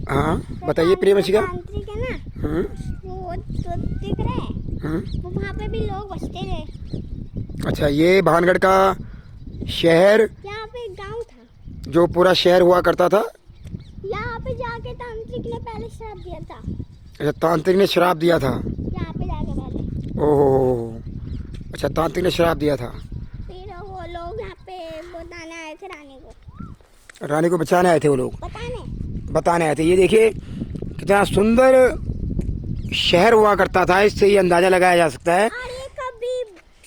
हाँ बताइए प्रियवंशिका। तांत्रिक है ना, वो तो दिख रहा है, वो वहाँ पे भी लोग बसते थे। अच्छा, ये भानगढ़ का शहर, यहाँ पे एक गांव था, जो पूरा शहर हुआ करता था। यहाँ पे जाके तांत्रिक ने पहले श्राप दिया था। अच्छा, तांत्रिक ने श्राप दिया था। यहाँ पे जाके पहले, ओहो, अच्छा तांत्रिक ने श्राप दिया था। फिर वो लोग यहाँ पे बताने आए थे रानी को। रानी को बचाने आए थे वो लोग, बताने आए थे। ये देखिए कितना सुंदर शहर हुआ करता था, इससे ये अंदाजा लगाया जा सकता है। और ये कभी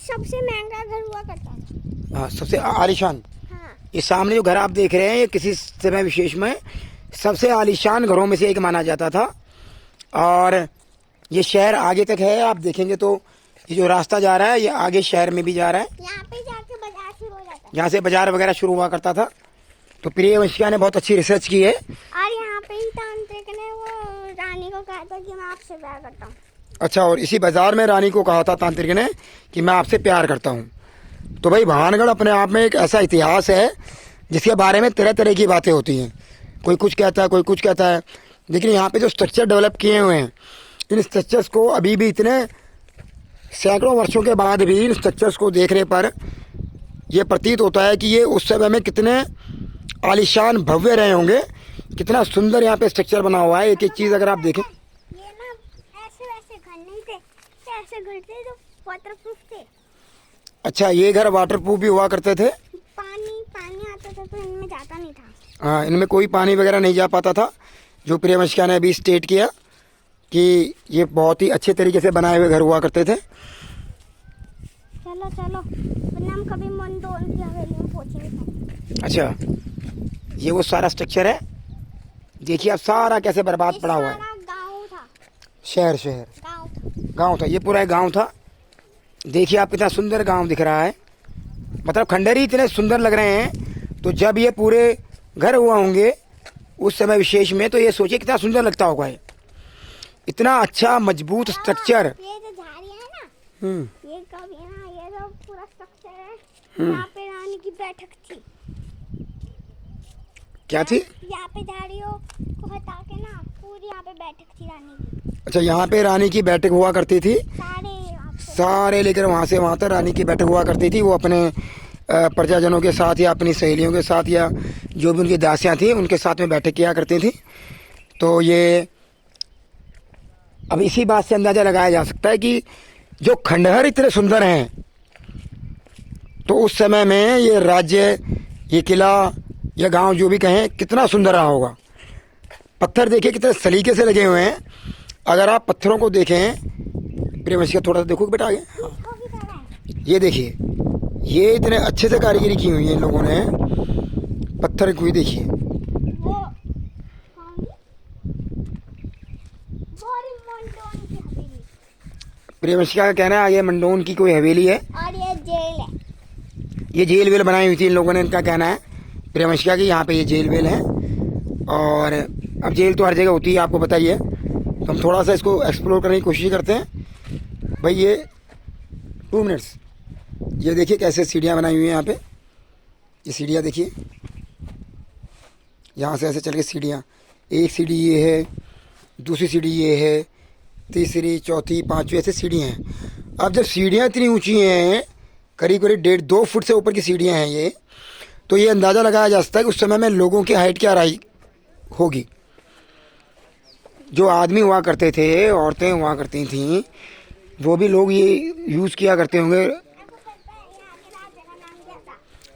सबसे महंगा घर हुआ करता था। हाँ, सबसे आलीशान। हाँ। ये सामने जो घर आप देख रहे हैं, ये किसी समय विशेष में सबसे आलीशान घरों में से एक माना जाता था। और ये शहर आगे तक है, आप देखेंगे तो ये जो रास्ता जा रहा है ये आगे शहर में भी जा रहा है। यहाँ पे जाके बाजार शुरू हो जाता है, यहाँ से बाजार वगैरह शुरू हुआ करता था। तो प्रियवंशिका ने बहुत अच्छी रिसर्च की है। और यहाँ पे ही तांत्रिक ने वो रानी को कहा था कि मैं आपसे प्यार करता हूँ। अच्छा, और इसी बाजार में रानी को कहा था तांत्रिक ने कि मैं आपसे प्यार करता हूँ। तो भाई भानगढ़ अपने आप में एक ऐसा इतिहास है जिसके बारे में तरह तरह की बातें होती हैं। कोई कुछ कहता है, कोई कुछ कहता है, लेकिन यहाँ पे जो स्ट्रक्चर डेवलप किए हुए हैं, इन स्ट्रक्चर्स को अभी भी इतने सैकड़ों वर्षों के बाद भी इन स्ट्रक्चर्स को देखने पर यह प्रतीत होता है कि ये उस समय में कितने आलीशान भव्य रहे होंगे। कितना सुंदर यहाँ पे स्ट्रक्चर बना हुआ है। एक एक चीज़ अगर आप देखें, ये ना ऐसे वैसे घर नहीं थे, ऐसे घर थे जो वाटरप्रूफ थे। अच्छा, ये घर वाटरप्रूफ भी हुआ करते थे। पानी आता था तो इनमें जाता नहीं था। हाँ, इनमें कोई पानी वगैरह नहीं जा पाता था। जो प्रियवंशिका ने अभी स्टेट किया कि ये बहुत ही अच्छे तरीके से बनाए हुए घर हुआ करते थे। चलो चलो, वरना हम कभी मंडोर की हवेली में पहुंचे नहीं। अच्छा, ये वो सारा स्ट्रक्चर है। देखिए आप, सारा कैसे बर्बाद पड़ा हुआ है। गाँव था, शहर गांव था, ये पूरा एक गांव था। देखिए आप, कितना सुंदर गांव दिख रहा है। मतलब खंडहर ही इतने सुंदर लग रहे हैं। तो जब ये पूरे घर हुआ होंगे उस समय विशेष में, तो ये सोचिए कितना सुंदर लगता होगा। ये इतना अच्छा मजबूत स्ट्रक्चर। ये जो झाड़ियाँ है ना, ये कभी ना, ये जो पूरा स्ट्रक्चर है, यहाँ पे रानी की बैठक थी। क्या थी? यहाँ पे झाड़ियों को हटा के ना पूरी यहाँ पे बैठक थी रानी की। अच्छा, यहाँ पे रानी की बैठक हुआ करती थी। सारे लेकर वहाँ से वहाँ तक रानी की बैठक हुआ करती थी। वो अपने प्रजाजनों के साथ या अपनी सहेलियों के साथ या जो भी उनकी दासियाँ थी उनके साथ में बैठक किया करती थी। तो ये अब इसी बात से अंदाज़ा लगाया जा सकता है कि जो खंडहर इतने सुंदर हैं, तो उस समय में ये राज्य, ये किला या गांव जो भी कहें, कितना सुंदर रहा होगा। पत्थर देखिए कितने सलीके से लगे हुए हैं। अगर आप पत्थरों को देखें, प्रियवंशिका थोड़ा सा देखो बेटा आगे। ये देखिए, ये इतने अच्छे से कारीगरी की हुई है इन लोगों ने पत्थर को ही। देखिए प्रियवंशिका का कहना है आगे मंडोन की कोई हवेली है और ये जेल है। ये जेल वेल बनाई हुई थी इन लोगों ने। इनका कहना है प्रियवंशिका की, यहाँ पे ये जेल वेल है। और अब जेल तो हर जगह होती है, आपको बताइए। तो हम थोड़ा सा इसको एक्सप्लोर करने की कोशिश करते हैं। भाई ये 2 मिनट्स, ये देखिए कैसे सीढ़ियाँ बनाई हुई हैं यहाँ पे। ये सीढ़ियाँ देखिए, यहाँ से ऐसे चल के सीढ़ियाँ, एक सीढ़ी ये है, दूसरी सीढ़ी ये है, तीसरी, चौथी, पांचवी, ऐसे सीढ़ियाँ हैं। अब जब सीढ़ियाँ इतनी ऊंची हैं, करीब करीब 1.5-2 फुट से ऊपर की सीढ़ियाँ हैं ये, तो ये अंदाज़ा लगाया जा सकता है कि उस समय में लोगों की हाइट क्या रही होगी। जो आदमी हुआ करते थे, औरतें हुआ करती थीं, वो भी लोग ये यूज़ किया करते होंगे।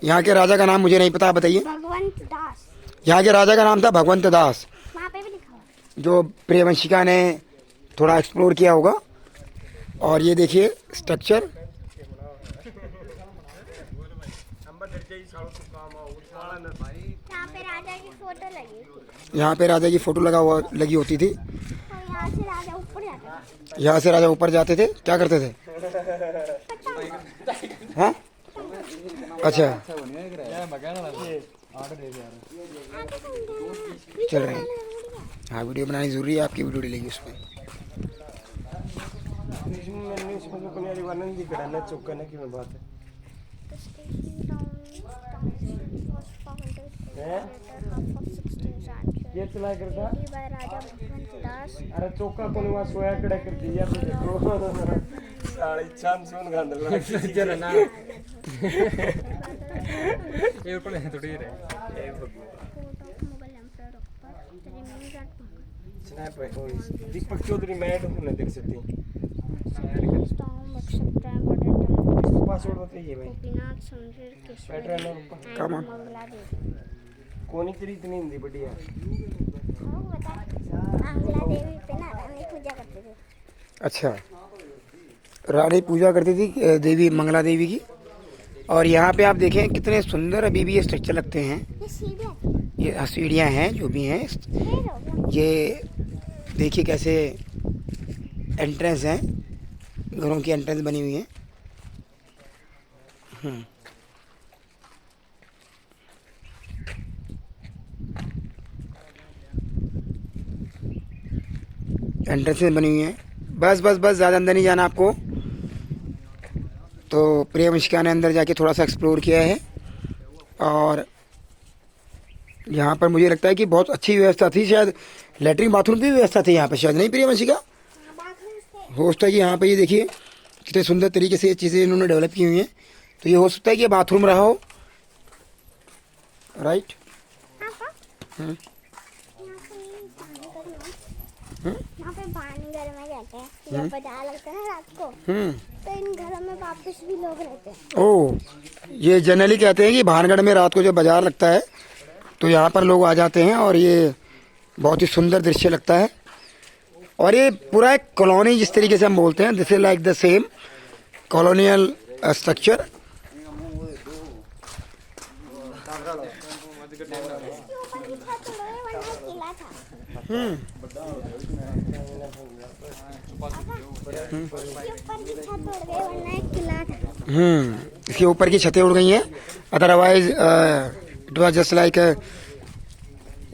यहाँ के राजा का नाम मुझे नहीं पता, बताइए। भगवंत दास। यहाँ के राजा का नाम था भगवंत दास, वहाँ पे भी लिखा हुआ। जो प्रियवंशिका ने थोड़ा एक्सप्लोर किया होगा। और ये देखिए स्ट्रक्चर, यहाँ पे राजा की फोटो लगी थी। यहाँ पे राजा की फोटो लगी होती थी। यहाँ से राजा ऊपर जाते थे। यहाँ से राजा ऊपर जाते थे, क्या करते थे? हाँ, अच्छा चल रहे हैं। हाँ, वीडियो बनानी जरूरी है, आपकी वीडियो डलेगी उसमें। ये चला करता पहली बार राजा भगवंत दास अरे चौका कोण वहाँ सोया कड़ा कर दिया तो देखो साड़ी छान सुन गांधल चल ना ये ऊपर है थोड़ी रे ये court of Mughal emperor Akbar remains at snap Deepak Chaudhary मैड होने देख सकती स्टॉर्म एक्सेप्ट इम्पोर्टेंट पासवर्ड बताइए भाई गोपीनाथ सुंदर केशव पैटर्न और Come on. मंगला देवी कोनी तेरी इतनी हिंदी बढ़िया वो बता मंगला देवी पे ना रानी पूजा करते थे अच्छा, रानी पूजा करती थी देवी मंगला देवी की। और यहाँ पे आप देखें कितने सुंदर अभी भी ये स्ट्रक्चर लगते हैं। ये सीढ़ियाँ ये सीढ़ियाँ हैं जो भी हैं, ढेर हो गया ये देखिए कैसे एंट्रेंस हैं, घरों की एंट्रेंस बनी हुई है। एंट्रेंसेस बनी हुई हैं। बस बस बस, ज़्यादा अंदर नहीं जाना आपको। तो प्रियवंशिका ने अंदर जाके थोड़ा सा एक्सप्लोर किया है। और यहाँ पर मुझे लगता है कि बहुत अच्छी व्यवस्था थी, शायद लेटरिन बाथरूम की भी व्यवस्था थी यहाँ पर, शायद नहीं प्रियवंशिका? बाथरूम से हो सकता है कि यहाँ पर ये देखिए कितने सुंदर तरीके से ये चीज़ें इन्होंने डेवलप की हुई हैं। तो ये हो सकता है कि ये बाथरूम रहा हो, राइट? हम्म। यहाँ पे भानगढ़ में रहते हैं, जब बाजार लगता है ना रात को, तो इन घरों में वापस भी लोग रहते हैं। ओह, ये जनरली कहते हैं कि भानगढ़ में रात को जब बाजार लगता है तो यहाँ पर लोग आ जाते हैं और ये बहुत ही सुंदर दृश्य लगता है। और ये पूरा एक कॉलोनी जिस तरीके से हम बोलते हैं, this is like the same colonial structure. इसके ऊपर की छतें उड़ गई हैं, otherwise it was just like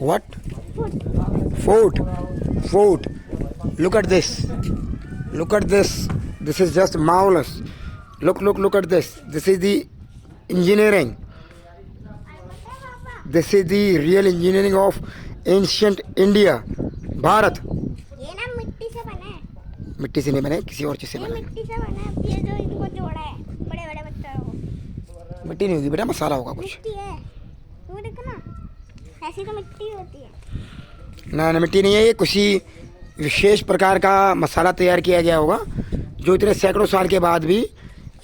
what fort. Look at this, this is just marvellous. Look at this is the engineering, this is the real engineering of ancient India, Bharat. ये ना मिट्टी से बना है, मिट्टी से नहीं बने, किसी और चीज से ये बने। मिट्टी से बना है। ये जो इनको जोड़ा है बड़े बड़े पत्थरों को, मिट्टी नहीं होगी बेटा, मसाला होगा कुछ। मिट्टी है। वो देखो ना, ऐसी तो मिट्टी होती है। ना मिट्टी नहीं है, ये किसी विशेष प्रकार का मसाला तैयार किया गया होगा, जो इतने सैकड़ों साल के बाद भी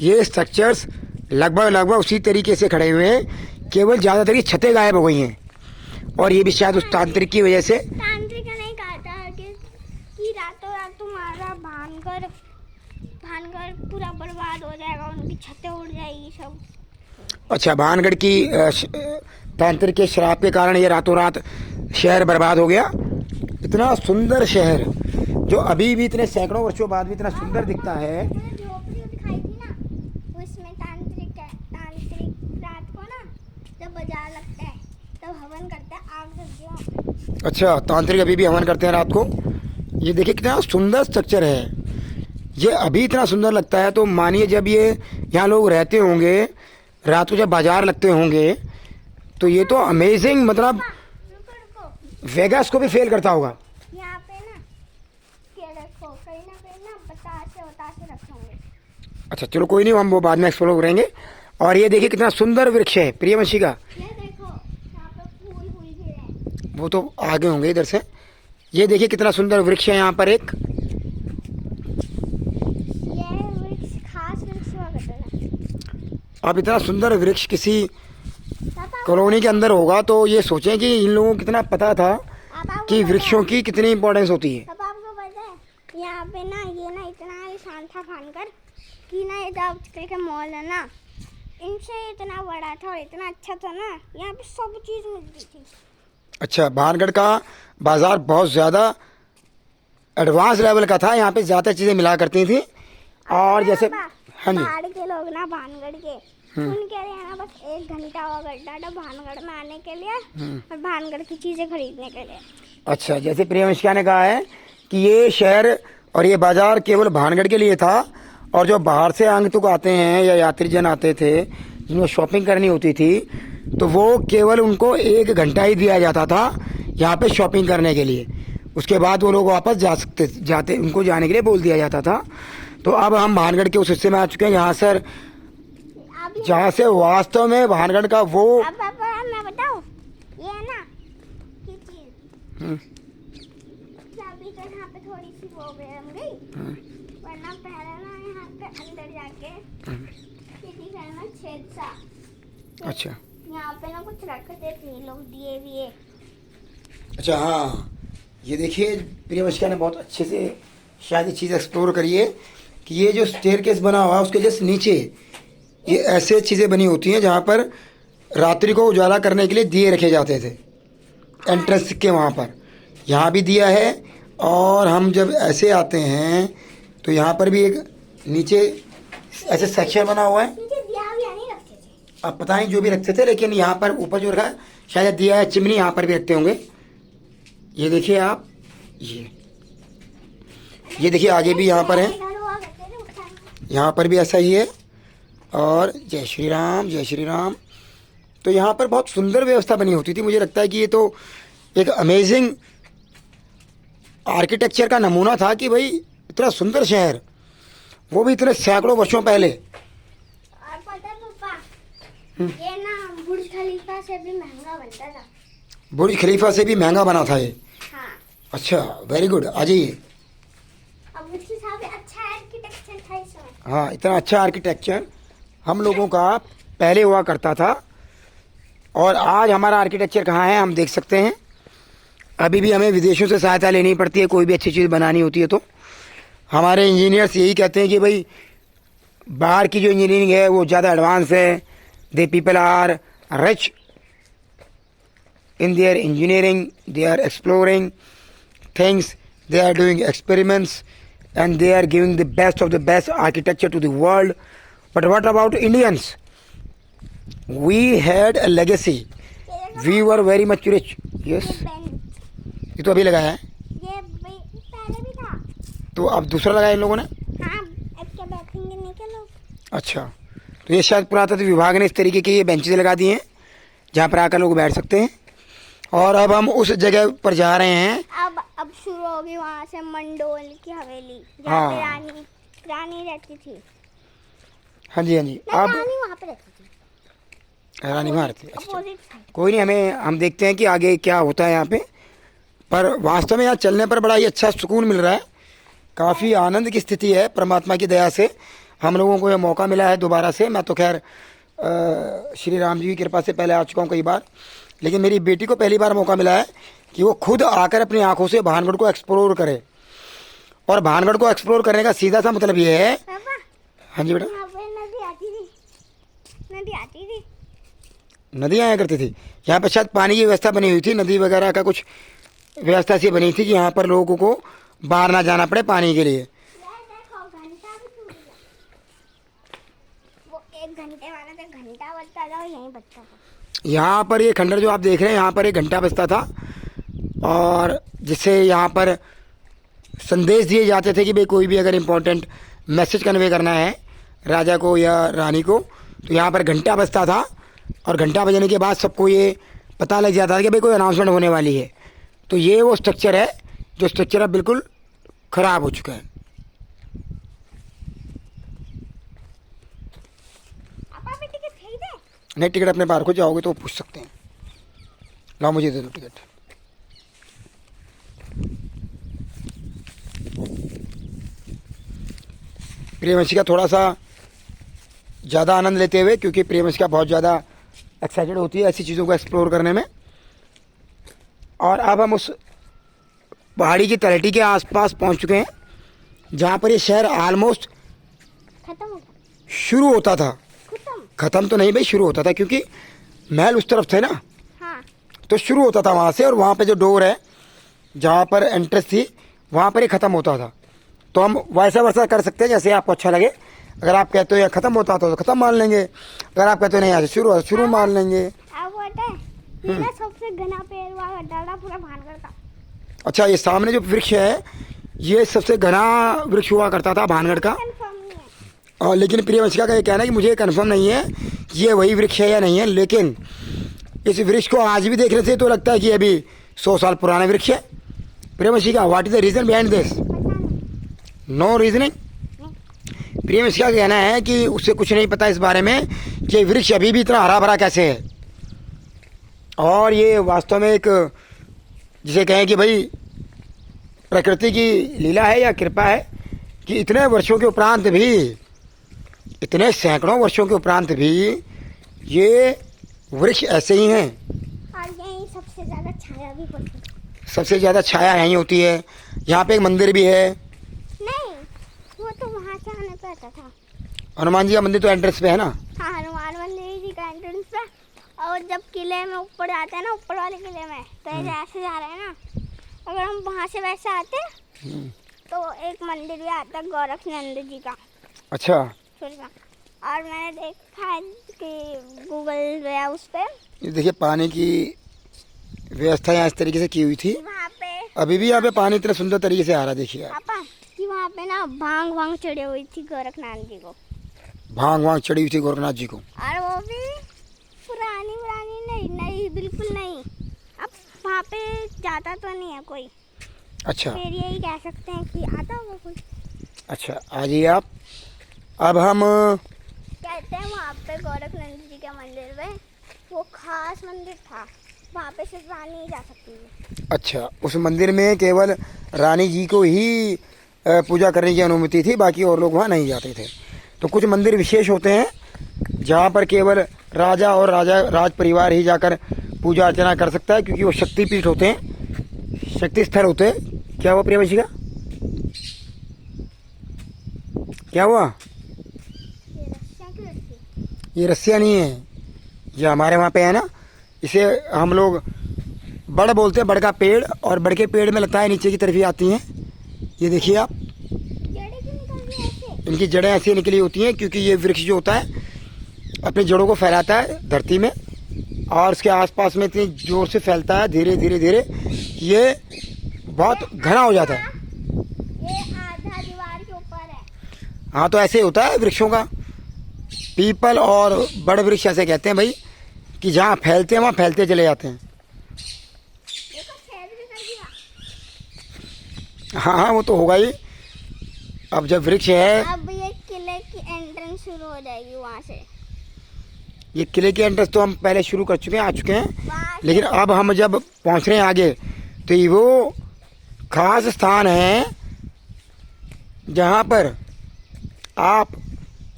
ये स्ट्रक्चर्स लगभग उसी तरीके से खड़े हुए हैं। केवल ज़्यादातर की छतें गायब हो गई हैं, और ये भी शायद उस तांत्रिक की वजह से। तांत्रिक ने कहा था कि रातों रात तुम्हारा भानगढ़ पूरा बर्बाद हो जाएगा, उनकी छतें उड़ जाएगी सब। अच्छा, भानगढ़ की तांत्रिक के श्राप के कारण ये रातों रात शहर बर्बाद हो गया। इतना सुंदर शहर जो अभी भी इतने सैकड़ों वर्षों बाद भी इतना सुंदर दिखता है। मैंने झोपड़ी दिखाई थी ना, उसमें तांत्रिक रात को ना जब बाजार लगता है तब हवन करता है आग सब्जियों। अच्छा, तांत्रिक अभी भी हवन करते हैं रात को। ये देखिए कितना सुंदर स्ट्रक्चर है। ये अभी इतना सुंदर लगता है, तो मानिए जब ये यहाँ लोग रहते होंगे, रात को जब बाजार लगते होंगे, तो ये तो अमेजिंग, मतलब रुको वेगास को भी फेल करता होगा। यहाँ पे ना ये देखो, कहीं ना बतासे रखे होंगे। अच्छा चलो कोई नहीं, हम वो बाद में एक्सप्लोर करेंगे। और ये देखिए कितना सुंदर वृक्ष है प्रियवंशी का। ये देखो यहाँ पे फूल गिरे हैं। वो तो आगे होंगे इधर से। ये देखिए कितना सुंदर वृक्ष है यहाँ पर एक। ये वृक्ष खास वृक्ष हुआ करता था। अब इतना सुंदर वृक्ष किसी पापा कॉलोनी के अंदर होगा, तो ये सोचें कि इन लोगों को कितना पता था आपको कि पता वृक्षों की कितनी इंपॉर्टेंस होती है। पापा आपको पता है यहाँ पे ना ये ना इतना शान था भानगढ़ कि ना ये जो आजकल के मॉल है ना, इनसे इतना बड़ा था और इतना अच्छा था ना, यहाँ पे सब चीज़ मिलती थी। अच्छा, भानगढ़ का बाजार बहुत ज़्यादा एडवांस लेवल का था, यहाँ पे ज़्यादा चीज़ें मिला करती थी। और जैसे हाँ जी, पहाड़ के लोग ना भानगढ़ के, उनके लिए ना बस 1 घंटा हुआ करता था भानगढ़ में आने के लिए और भानगढ़ की चीज़ें खरीदने के लिए। अच्छा, जैसे प्रियवंशिका ने कहा है कि ये शहर और ये बाजार केवल भानगढ़ के लिए था, और जो बाहर से आगंतुक आते हैं या यात्रीजन आते थे जिनको शॉपिंग करनी होती थी, तो वो केवल उनको 1 घंटा ही दिया जाता था यहाँ पे शॉपिंग करने के लिए। उसके बाद वो लोग वापस जाते उनको जाने के लिए बोल दिया जाता था। तो अब हम भानगढ़ के उस हिस्से में आ चुके हैं जहाँ से वास्तव में भानगढ़ का वो अब मैं बताऊं, ये है ना ये चीज अभी तो यहाँ पे थोड़ी सी वो गरम गई, वरना पहले ना यहाँ पे अंदर जाके किसी करना छेद सा। अच्छा यहाँ पे ना कुछ रखते थे लोग दिए विए। अच्छा हाँ, ये देखिए प्रियवशिका ने बहुत अच्छे से शायद ये चीज़ एक्सप्लोर करी है कि ये जो स्टेयरकेस बना हुआ है उसके जस्ट नीचे ये ऐसे चीज़ें बनी होती हैं जहाँ पर रात्रि को उजाला करने के लिए दिए रखे जाते थे एंट्रेंस के वहाँ पर। यहाँ भी दिया है और हम जब ऐसे आते हैं तो यहाँ पर भी एक नीचे ऐसे सेक्शन बना हुआ है। नीचे दिया विया नहीं रखते थे। अब पता नहीं जो भी रखते थे, लेकिन यहाँ पर ऊपर जो रखा है शायद दिया है, चिमनी यहाँ पर भी रखते होंगे। ये देखिए आप, ये देखिए आगे भी यहाँ पर है, यहाँ पर भी ऐसा ही है। और जय श्री राम, जय श्री राम। तो यहाँ पर बहुत सुंदर व्यवस्था बनी होती थी। मुझे लगता है कि ये तो एक अमेजिंग आर्किटेक्चर का नमूना था कि भाई इतना सुंदर शहर, वो भी इतने सैकड़ों वर्षों पहले। और पता है पापा, ये ना बुर्ज खलीफा से भी महंगा बनता था। बुर्ज खलीफा से भी महंगा बना था ये? हाँ। अच्छा, वेरी गुड। आ जाइए। अब उसके हिसाब से अच्छा आर्किटेक्चर था इसमें। हाँ, इतना अच्छा आर्किटेक्चर हम लोगों का पहले हुआ करता था। और आज हमारा आर्किटेक्चर कहाँ है हम देख सकते हैं। अभी भी हमें विदेशों से सहायता लेनी पड़ती है कोई भी अच्छी चीज़ बनानी होती है। तो हमारे इंजीनियर्स यही कहते हैं कि भाई बाहर की जो इंजीनियरिंग है वो ज़्यादा एडवांस है। The people are rich in their engineering, they are exploring things, they are doing experiments, and they are giving the best of the best architecture to the world. But what about Indians? We had a legacy. We were very much rich. Yes. ये तो अभी लगाया है, ये पहले भी था। तो अब दूसरा लगाया इन लोगों ने। हाँ, अब क्या बैठेंगे नहीं क्या लोग। अच्छा, तो ये शायद पुरातत्व विभाग ने इस तरीके के ये बेंचेज लगा दिए हैं जहाँ पर आकर लोग बैठ सकते हैं। और अब हम उस जगह पर जा रहे हैं। अब शुरू होगी वहाँ से मंडोल की हवेली, जहाँ पे रानी रहती थी। हाँ जी, हाँ जी। अब रानी वहाँ पे रहती थी, रानी वहाँ रहती है। अच्छा, अपोजिट साइड। कोई नहीं, हम देखते हैं कि आगे क्या होता है यहाँ पे। पर वास्तव में यहाँ चलने पर बड़ा ही अच्छा सुकून मिल रहा है, काफ़ी आनंद की स्थिति है। परमात्मा की दया से हम लोगों को यह मौका मिला है दोबारा से। मैं तो खैर श्री राम जी की कृपा से पहले आ चुका हूँ कई बार, लेकिन मेरी बेटी को पहली बार मौका मिला है कि वो खुद आकर अपनी आंखों से भानगढ़ को एक्सप्लोर करे। और भानगढ़ को एक्सप्लोर करने का सीधा सा मतलब ये है। पापा, हाँ जी बेटा। यहाँ पे नदी आती थी। नदी आया करती थी यहाँ पे, शायद पानी की व्यवस्था बनी हुई थी, नदी वगैरह का कुछ व्यवस्था सी बनी थी कि यहाँ पर लोगों को बाहर ना जाना पड़े पानी के लिए। देखो घंटा भी टूट गया। वो 1 घंटे वाला तो घंटा बजता था, यहीं बजता था। यहाँ पर ये खंडर जो आप देख रहे हैं, यहाँ पर एक घंटा बजता था और जिससे यहाँ पर संदेश दिए जाते थे कि भाई कोई भी अगर इम्पोर्टेंट मैसेज कन्वे करना है राजा को या रानी को, तो यहाँ पर घंटा बजता था। और घंटा बजने के बाद सबको ये पता लग जाता था कि भाई कोई अनाउंसमेंट होने वाली है। तो ये वो स्ट्रक्चर है जो स्ट्रक्चर अब बिल्कुल ख़राब हो चुका है। नहीं, टिकट अपने पार को जाओगे तो पूछ सकते हैं। लाओ मुझे दे दो टिकट। प्रियवंशिका थोड़ा सा ज़्यादा आनंद लेते हुए, क्योंकि प्रियवंशिका बहुत ज़्यादा एक्साइटेड होती है ऐसी चीज़ों को एक्सप्लोर करने में। और अब हम उस पहाड़ी की तलहटी के आसपास पहुंच चुके हैं जहाँ पर ये शहर ऑलमोस्ट शुरू होता था। ख़त्म तो नहीं भाई, शुरू होता था, क्योंकि महल उस तरफ थे ना। हाँ। तो शुरू होता था वहाँ से, और वहाँ पे जो डोर है जहाँ पर एंट्रेंस थी वहाँ पर ही ख़त्म होता था। तो हम वैसा वैसा कर सकते हैं जैसे आपको अच्छा लगे। अगर आप कहते हो यहाँ ख़त्म होता तो ख़त्म मान लेंगे, अगर आप कहते हो नहीं यहाँ से शुरू होता शुरू मान लेंगे। अब होता है ये ना सबसे घना पेड़ हुआ डाला पूरा भानगढ़ का। अच्छा, ये सामने जो वृक्ष है ये सबसे घना वृक्ष हुआ करता था भानगढ़ का। कंफर्म नहीं है। और लेकिन प्रियवंशिका का ये कहना है कि मुझे कंफर्म नहीं है कि ये वही वृक्ष है या नहीं है, लेकिन इस वृक्ष को आज भी देखने से तो लगता है कि अभी 100 साल पुराना वृक्ष है। प्रेमशिका, what is the reason behind this? पता नहीं। No reasoning. प्रेमशिका का कहना है कि उसे कुछ नहीं पता इस बारे में कि वृक्ष अभी भी इतना हरा भरा कैसे है। और ये वास्तव में एक, जिसे कहें कि भाई प्रकृति की लीला है या कृपा है कि इतने वर्षों के उपरांत भी, इतने सैकड़ों वर्षों के उपरांत भी ये वृक्ष ऐसे ही हैं। और यही सबसे ज्यादा छाया भी पड़ती है। सबसे ज़्यादा छाया यहीं होती है। यहाँ पे एक मंदिर भी है। नहीं, वो तो वहाँ से आने पे आता था। हनुमान जी का मंदिर तो एंट्रेंस पे है ना। हाँ, हनुमान मंदिर जी का एंट्रेंस पे। और जब किले में ऊपर जाते हैं ना, ऊपर वाले किले में, तो ऐसे जा रहे हैं ना, अगर हम वहाँ से वैसे आते तो एक मंदिर भी आता है गोरखनंद जी का। अच्छा, सुनिए, और मैंने देखा है कि गूगल या उस पे ये देखिए पानी की व्यवस्था यहाँ इस तरीके से की हुई थी। वहाँ पे अभी भी यहाँ पे पानी इतने सुंदर तरीके से आ रहा है। देखिए आप, पापा कि वहाँ पे ना भांग वांग चढ़ी हुई थी गोरखनाथ जी को। भांग वांग चढ़ी हुई थी गोरखनाथ जी को। और वो भी पुरानी नहीं, नई बिल्कुल नहीं। अब वहाँ पे जाता तो नहीं है कोई। अच्छा फिर यही कह सकते हैं कि आता होगा कोई। अच्छा, आ जाइए आप। अब हम कहते हैं वहाँ पे गोरखनाथ जी के मंदिर में वो खास मंदिर था, वहाँ पे सिर्फ रानी ही जा सकती है। अच्छा, उस मंदिर में केवल रानी जी को ही पूजा करने की अनुमति थी, बाकी और लोग वहाँ नहीं जाते थे। तो कुछ मंदिर विशेष होते हैं जहाँ पर केवल राजा और राज परिवार ही जाकर पूजा अर्चना कर सकता है, क्योंकि वो शक्तिपीठ होते हैं, शक्ति स्थल होते हैं। क्या हुआ प्रियवंशिका? क्या हुआ? ये रस्सियाँ क्यों रखी? ये रस्सियाँ नहीं है, ये हमारे वहाँ पे है ना, इसे हम लोग बड़ बोलते हैं, बड़ का पेड़। और बड़ के पेड़ में लताएं नीचे की तरफ ही आती हैं। ये देखिए आप, जड़ें क्यों निकल रही है ऐसे? इनकी जड़ें ऐसी निकली होती हैं क्योंकि ये वृक्ष जो होता है अपनी जड़ों को फैलाता है धरती में, और उसके आसपास में इतनी जोर से फैलता है, धीरे धीरे धीरे ये बहुत घना हो जाता है। ये आधा दीवार के ऊपर है। हाँ, तो ऐसे ही होता है वृक्षों का। पीपल और बड़ वृक्ष ऐसे कहते हैं भाई कि जहाँ फैलते हैं वहाँ फैलते चले जाते हैं। देखो छेद भी कर दिया। हाँ हाँ, वो तो होगा ही। अब जब वृक्ष है, अब ये किले की एंट्रेंस शुरू हो जाएगी वहाँ से। ये किले की एंट्रेंस तो हम पहले शुरू कर चुके हैं, आ चुके हैं। वहाँ लेकिन अब हम जब पहुँच रहे हैं आगे, तो ये वो खास स्थान है जहाँ पर आप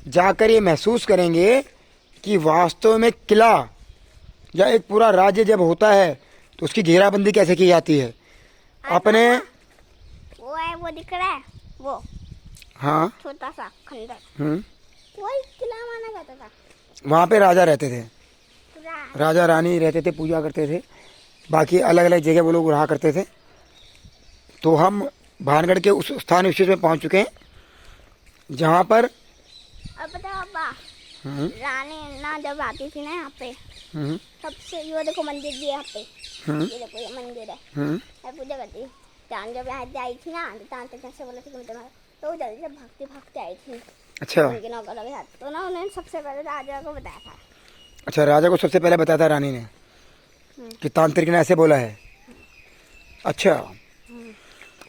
जाकर ये महसूस करेंगे कि वास्तव में किला या एक पूरा राज्य जब होता है तो उसकी घेराबंदी कैसे की जाती है। अपने वो है, वो दिख रहा है वो हाँ, छोटा सा खंडर, वहाँ वही किला माना जाता था। पे राजा रहते थे, पूरा राजा रानी रहते थे, पूजा करते थे। बाकी अलग अलग जगह वो लोग रहा करते थे। तो हम भानगढ़ के उस स्थान विशेष में पहुंच चुके हैं जहां पर अब बताओ पापा, रानी ना जब आती थी ना यहाँ पे, सबसे ये देखो मंदिर भी है यहाँ पे। ये देखो ये मंदिर है, मैं पूजा करती थी। चांद जब यहाँ आई थी ना, तो चांद तक से बोला था तो वो जल्दी से भागते भागते आई थी अच्छा उनके नौकरों के साथ। तो ना उन्होंने सबसे पहले राजा को बताया था। अच्छा, राजा को सबसे पहले बताया था रानी ने कि तांत्रिक ने ऐसे बोला है। अच्छा,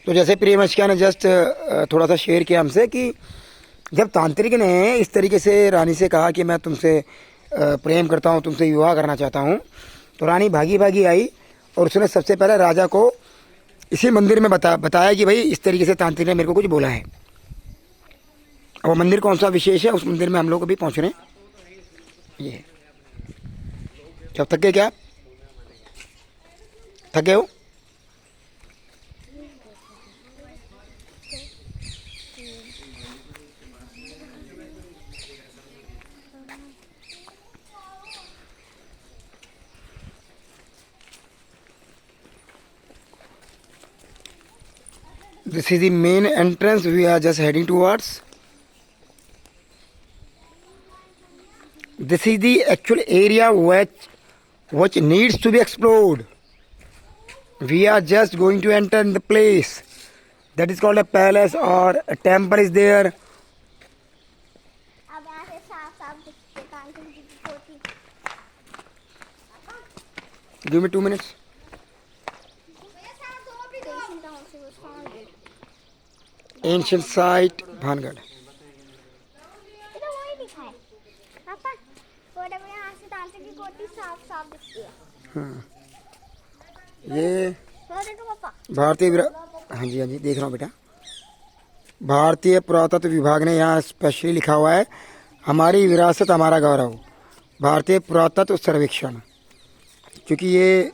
तो जैसे प्रियमशिका ने जस्ट थोड़ा सा शेयर किया हमसे कि जब तांत्रिक ने इस तरीके से रानी से कहा कि मैं तुमसे प्रेम करता हूँ, तुमसे विवाह करना चाहता हूँ, तो रानी भागी भागी आई और उसने सबसे पहले राजा को इसी मंदिर में बताया कि भाई इस तरीके से तांत्रिक ने मेरे को कुछ बोला है। और वो मंदिर कौन सा विशेष है, उस मंदिर में हम लोग अभी पहुँच रहे हैं। ये जब थक गए क्या? थक गए हो? This is the main entrance we are just heading towards. This is the actual area which needs to be explored. We are just going to enter in the place that is called a palace or a temple is there. अब यहाँ से साफ साफ दिखते तांत्रिक जी की कोठी। Give me 2 minutes. she was founded. Ancient site Bhangarh. ये तो वही लिखा है पापा, फोटो में यहाँ से तांत्रिक की कोठी साफ साफ दिखती है। ये वो देखो पापा, हाँ जी देख रहा हूँ बेटा। भारतीय पुरातत्व विभाग ने यहाँ स्पेशली लिखा हुआ है, हमारी विरासत हमारा गौरव, भारतीय पुरातत्व सर्वेक्षण। क्योंकि ये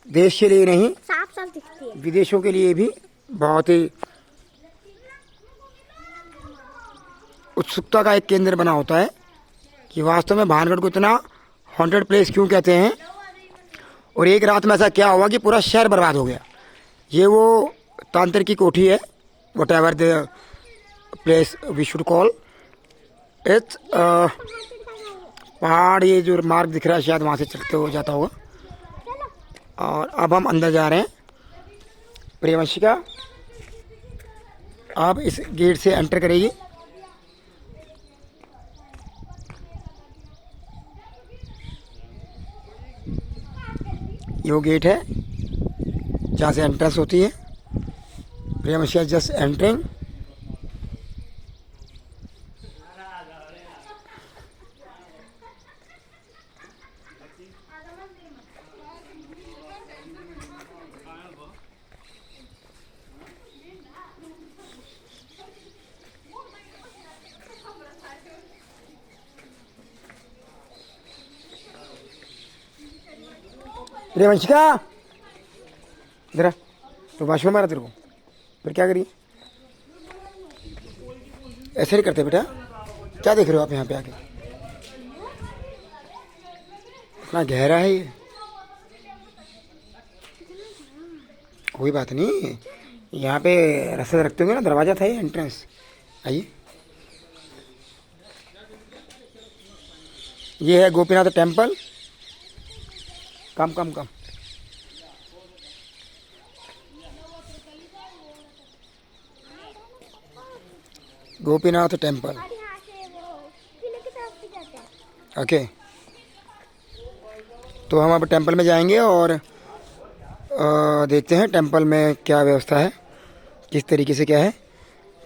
देश के लिए नहीं, साफ साफ दिखती है। विदेशों के लिए भी बहुत ही उत्सुकता का एक केंद्र बना होता है कि वास्तव में भानगढ़ को इतना हॉन्टेड प्लेस क्यों कहते हैं, और एक रात में ऐसा क्या हुआ कि पूरा शहर बर्बाद हो गया। ये वो तांत्रिक की कोठी है, whatever the place we should call its. पहाड़, ये जो मार्ग दिख रहा है शायद वहाँ से चलते हो जाता होगा। और अब हम अंदर जा रहे हैं। प्रियवंशिका अब इस गेट से एंटर करेगी। ये वो गेट है जहाँ से एंट्रेंस होती है। प्रियवंशिका जस्ट एंटरिंग। प्रियवंशिका जरा तो वाशरूम मारा तेरे को, फिर क्या करिए? ऐसे नहीं करते बेटा। क्या देख रहे हो आप यहाँ पे आके? इतना गहरा है ये। कोई बात नहीं, यहाँ पे रास्ते रखते होंगे ना, दरवाजा था ये एंट्रेंस। आइए, ये है गोपीनाथ टेम्पल। कम कम कम। गोपीनाथ टेम्पल। और यहाँ से वो किले की तरफ भी जाते हैं। ओके, तो हम अब टेम्पल में जाएंगे और देखते हैं टेम्पल में क्या व्यवस्था है, किस तरीके से क्या है।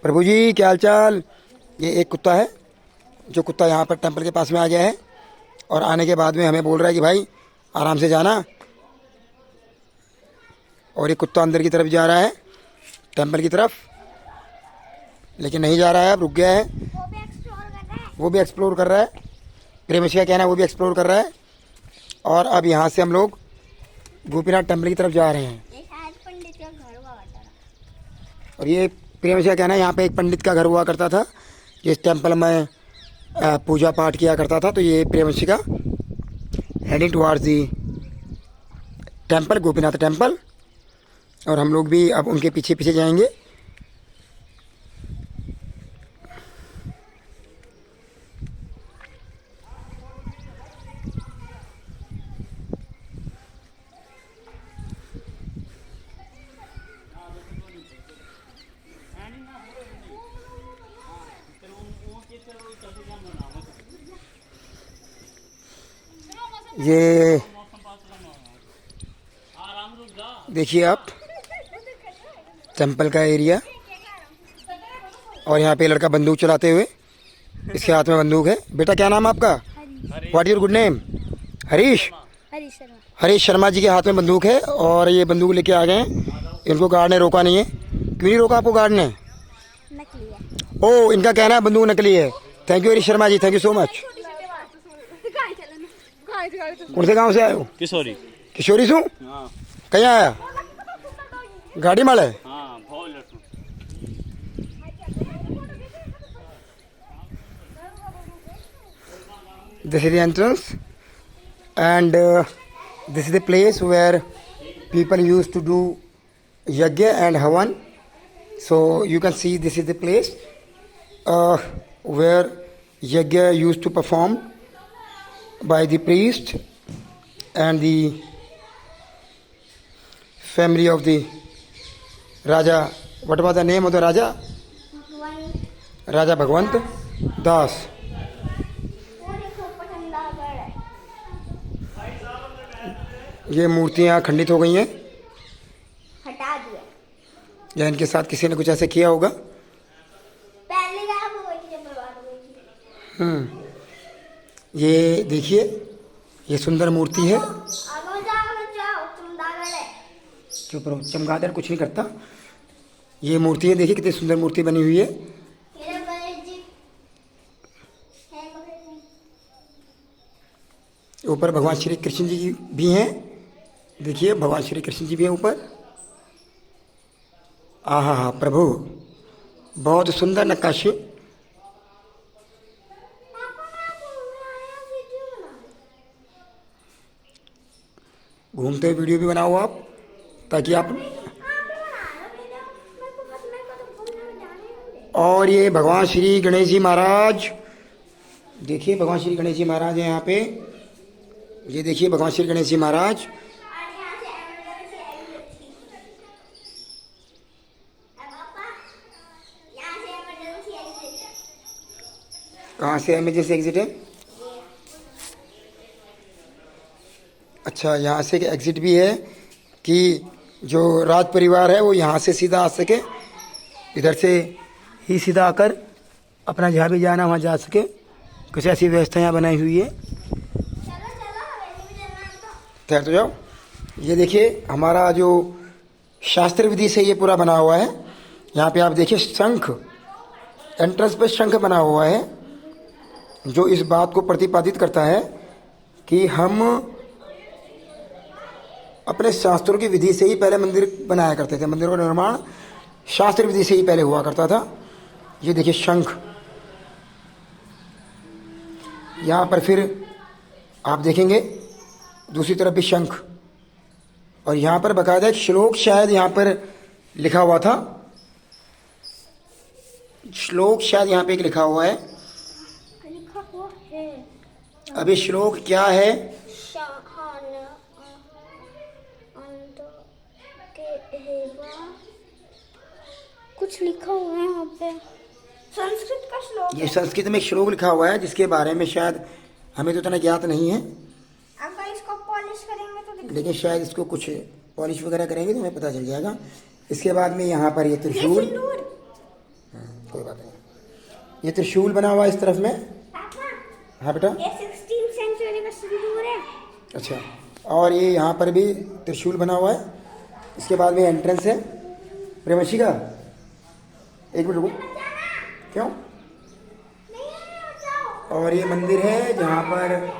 प्रभु जी क्या हाल चाल? ये एक कुत्ता है, जो कुत्ता यहाँ पर टेम्पल के पास में आ गया है और आने के बाद में हमें बोल रहा है कि भाई आराम से जाना। और ये कुत्ता अंदर की तरफ जा रहा है, टेम्पल की तरफ, लेकिन नहीं जा रहा है, अब रुक गया है। वो भी एक्सप्लोर कर रहा है। वो भी एक्सप्लोर कर रहा है। प्रेमशी का कहना है वो भी एक्सप्लोर कर रहा है। और अब यहाँ से हम लोग गोपीनाथ टेम्पल की तरफ जा रहे हैं। ये शायद पंडित का घर हुआ करता था। और ये प्रेमशी का कहना है यहाँ पे एक पंडित का घर हुआ करता था, जिस टेम्पल में पूजा पाठ किया करता था। तो ये प्रेमशी का हेडिंग टुवार्ड्स दी टेम्पल, गोपीनाथ टेम्पल। और हम लोग भी अब उनके पीछे पीछे जाएंगे। ये देखिए आप टेम्पल का एरिया, और यहाँ पे लड़का बंदूक चलाते हुए, इसके हाथ में बंदूक है। बेटा क्या नाम है आपका? What your good name? Harish. Harish Sharma ji के हाथ में बंदूक है और ये बंदूक लेके आ गए हैं। इनको गार्ड ने रोका नहीं है। क्यों नहीं रोका आपको गार्ड ने? नकली है। ओ, इनका कहना है बंदूक नकली है। Thank you Harish Sharma ji, thank you so much. कौन से गांव से आए हो? किशोरी। किशोरी से? हाँ कहीं आया? गाड़ी माल है? हाँ, बहुत लटू। This is the entrance, and this is the place where people used to do yajna and havan. So you can see this is the place where yajna used to perform by the priest and the family of the Raja. What was the name of the Raja? Raja Bhagwant Das. ये मूर्तियाँ खंडित हो गई हैं। हटा दिया। या इनके साथ किसी ने कुछ ऐसे किया होगा। पहले गायब हो गई थी जब बर्बाद हो गई थी। ये देखिए, ये सुंदर मूर्ति है। आगो जाओ चमगादड़ है। चुप रहो, चमगादड़ कुछ नहीं करता। ये मूर्ति है, देखिए कितनी सुंदर मूर्ति बनी हुई है। मेरा गणेश जी है मगर नहीं। ऊपर भगवान श्री कृष्ण जी भी हैं। देखिए भगवान श्री कृष्ण जी भी हैं ऊपर। आहा हा प्रभु, बहुत सुंदर नक्काशी। पापा मैं घूम आया वीडियो बना। घूमते वीडियो भी बनाओ आप, ताकि आप। आप भी बना लो वीडियो। मेरे को तो घूमने में जाने नहीं दे। और ये भगवान श्री गणेश जी महाराज, देखिए भगवान श्री गणेश जी महाराज हैं यहाँ पे। ये देखिए भगवान श्री गणेश जी महाराज। और यहाँ से एमरजेंसी एग्जिट थी। अब पापा यहाँ से एमरजेंसी एग्जिट। कहाँ से इमेजेस एग्जिट है? अच्छा, यहाँ से एग्जिट भी है कि जो राज परिवार है वो यहाँ से सीधा आ सके, इधर से ही सीधा आकर अपना जहाँ भी जाना वहाँ जा सके। कुछ ऐसी व्यवस्था यहाँ बनाई हुई है। चलो हवेली में जाना है तो। ठहर तो जाओ। ये देखिए हमारा जो शास्त्र विधि से ये पूरा बना हुआ है। यहाँ पे आप देखिए शंख, एंट्रेंस पे शंख बना हुआ है, जो इस बात को प्रतिपादित करता है कि हम अपने शास्त्रों की विधि से ही पहले मंदिर बनाया करते थे। मंदिर का निर्माण शास्त्र विधि से ही पहले हुआ करता था। ये देखिए शंख, यहाँ पर फिर आप देखेंगे दूसरी तरफ भी शंख, और यहाँ पर बकायदा एक श्लोक शायद यहाँ पर लिखा हुआ था। श्लोक शायद यहाँ पे एक लिखा हुआ है। लिखा हुआ है। अभी श्लोक क्या है? कुछ लिखा हुआ है यहाँ पे, संस्कृत का श्लोक। ये संस्कृत में एक श्लोक लिखा हुआ है जिसके बारे में शायद हमें तो इतना ज्ञात नहीं है, अगर इसको पॉलिश करेंगे तो दिख। लेकिन शायद इसको कुछ पॉलिश वगैरह करेंगे तो हमें पता चल जाएगा। इसके बाद में यहाँ पर ये त्रिशूल, कोई बात नहीं, ये त्रिशूल बना हुआ है इस तरफ में। पापा हाँ बेटा। ये 16th सेंचुरी का सिंदूर है। अच्छा, और ये यहाँ पर भी त्रिशूल बना हुआ है। इसके बाद में एंट्रेंस है। प्रेमशी का एक मिनट रुको, क्यों? और ये मंदिर है जहाँ पर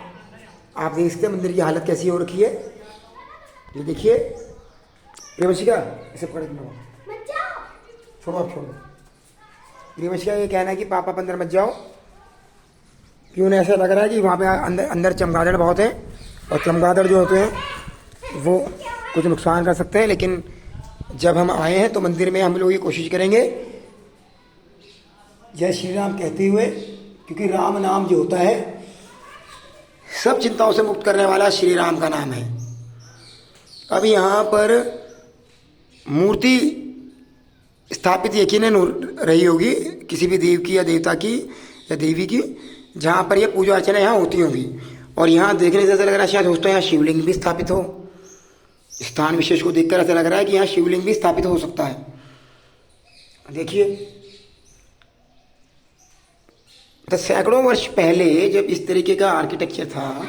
आप देख सकते हैं मंदिर की हालत कैसी हो रखी है। ये देखिए प्रेमशी का, इसे पकड़ के छोड़ो, आप छोड़ो। प्रेमशी का ये कहना है कि पापा अंदर मत जाओ, क्यों नहीं, ऐसा लग रहा है कि वहाँ पे अंदर चमगादड़ बहुत है, और चमगादड़ जो होते हैं वो कुछ नुकसान कर सकते हैं। लेकिन जब हम आए हैं तो मंदिर में हम लोग ये कोशिश करेंगे जय श्री राम कहते हुए, क्योंकि राम नाम जो होता है सब चिंताओं से मुक्त करने वाला श्री राम का नाम है। अब यहाँ पर मूर्ति स्थापित यकीनन रही होगी किसी भी देव की या देवता की या देवी की, जहाँ पर ये पूजा अर्चना यहाँ होती होगी। और यहाँ देखने से ऐसा लग रहा है शायद दोस्तों यहाँ शिवलिंग भी स्थापित हो। स्थान विशेष को देखकर ऐसा लग रहा है कि यहाँ शिवलिंग भी स्थापित हो सकता है। देखिए, तो सैकड़ों वर्ष पहले जब इस तरीके का आर्किटेक्चर था,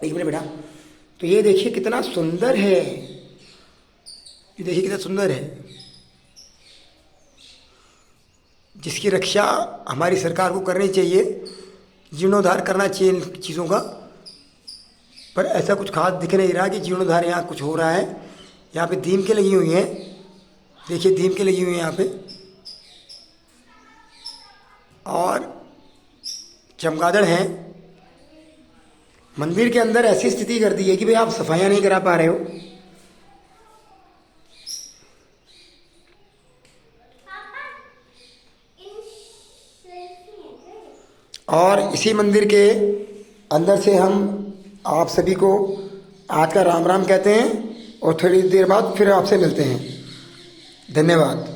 एक मिनट बेटा, तो ये देखिए कितना सुंदर है, ये देखिए कितना सुंदर है, जिसकी रक्षा हमारी सरकार को करनी चाहिए, जीर्णोद्धार करना चाहिए इन चीज़ों का। पर ऐसा कुछ खास दिख नहीं रहा कि जीर्णोद्धार यहाँ कुछ हो रहा है। यहाँ पे दीमकें लगी हुई हैं, देखिए दीमकें लगी हुई हैं यहाँ पे, और चमगादड़ हैं। मंदिर के अंदर ऐसी स्थिति कर दी है कि भाई आप सफाइयाँ नहीं करा पा रहे हो। और इसी मंदिर के अंदर से हम आप सभी को आज का राम राम कहते हैं, और थोड़ी देर बाद फिर आपसे मिलते हैं। धन्यवाद।